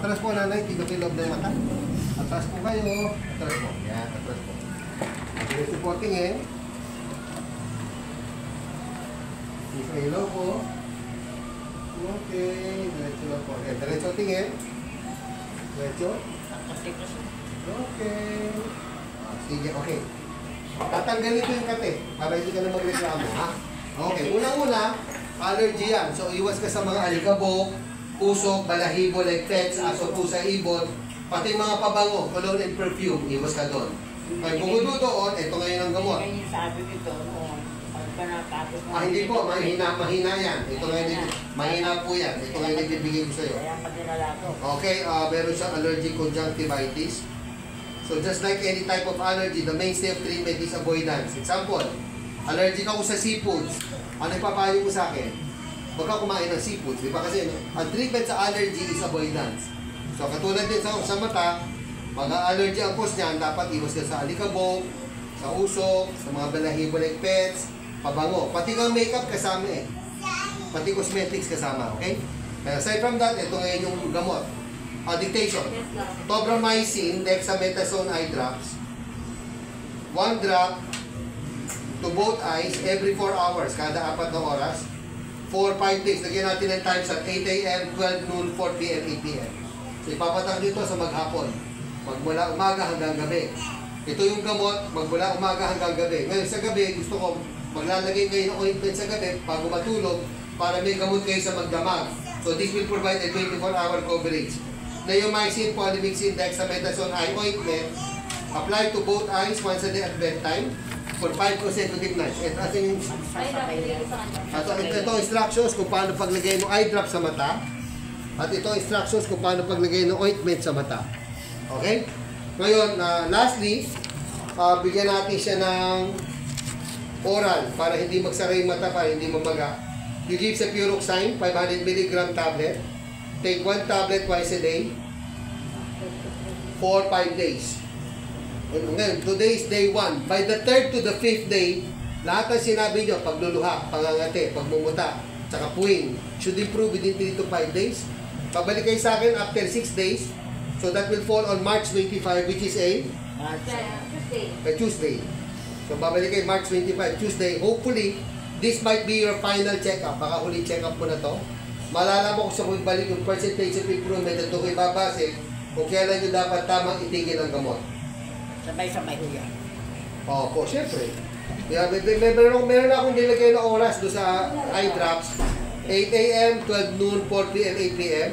Atras po nanay, tignan po yung loob ng mata. Atras po kayo. Atras po. Yan, atras po. Diretso po tingin. Isa ilaw po. Okay, diretso lang po. Okay, diretso tingin. Diretso. Okay. Sige, okay. Tatanggalin ko yung kate para hindi ka na magreklamo, ha? Okay, unang-una, allergy yan. So, iwas ka sa mga alikabok, usok, balahibo, like pets, aso, pusa, ibon, pati mga pabango, cologne and perfume, iwas ka doon. Kaya bukod doon, ito ngayon ang gamot. Kaya sabi nito, pagka natapos na... Hindi po, mahina yan. Ito ngayon, mahina po yan. Ito ngayon ibibigay ko sa'yo. Kaya pagdinala ko. Okay, meron siyang allergic conjunctivitis. So just like any type of allergy, the mainstay of treatment is avoidance. Example, allergic ako sa seafoods. Ano ipapayo mo sa akin? Huwag ka kumain ng seafoods. Di ba? Kasi ang treatment sa allergy is avoidance. So katulad din sa mata, mag-allergy ang cause niyan, dapat iwas ka sa alikabok, sa usok, sa mga balahibo like pets, pabango. Pati kang makeup kasama eh. Pati cosmetics kasama, okay? And aside from that, ito ngayon yung gamot. Dictation. Tobramycin, dexamethasone eye drops. 1 drop to both eyes every 4 hours, kada 4 na oras. For 5 days. Lagyan natin ng times at 8 a.m., 12 noon, 4 p.m., 8 p.m. So ipapatak dito sa maghapon. Magmula umaga hanggang gabi. Ito yung gamot, magmula umaga hanggang gabi. Ngayon sa gabi, gusto ko maglalagay kayo ng ointment sa gabi bago matulog para may gamot kayo sa magdamag. So this will provide a 24-hour coverage. Neomycin, polymyxin, dexamethasone eye ointment. Apply to both eyes once a day at bedtime for 5 consecutive nights. Ito instructions kung paano paglagay ng eye drop sa mata. At ito instructions kung paano paglagay ng ointment sa mata. Okay? Ngayon, lastly, bigyan natin siya ng oral para hindi magsara yung mata, para hindi mamaga. You give sa Puroxine, 500 mg tablet. Take 1 tablet twice a day for 5 days. Ngayon, today is day 1. By the 3rd to the 5th day, lahat ng sinabi nyo, pagluluha, pangangate, pagmumuta, tsaka puwing, should improve within 3 to 5 days. Pabalik kayo sa akin after 6 days. So that will fall on March 25, which is a Tuesday. So babalik kayo March 25, Tuesday. Hopefully, this might be your final check-up. Baka huli check-up po na to. Malalaman ko sa balik yung percentage of improvement at ito ko ibabase kung kailan nyo dapat tamang itigil ang gamot. Sabay-sabay ko yan. Opo, syempre. Yeah, meron akong nilagay na oras doon sa eye drops. 8 a.m., 12 noon, 4 p.m., 8 p.m.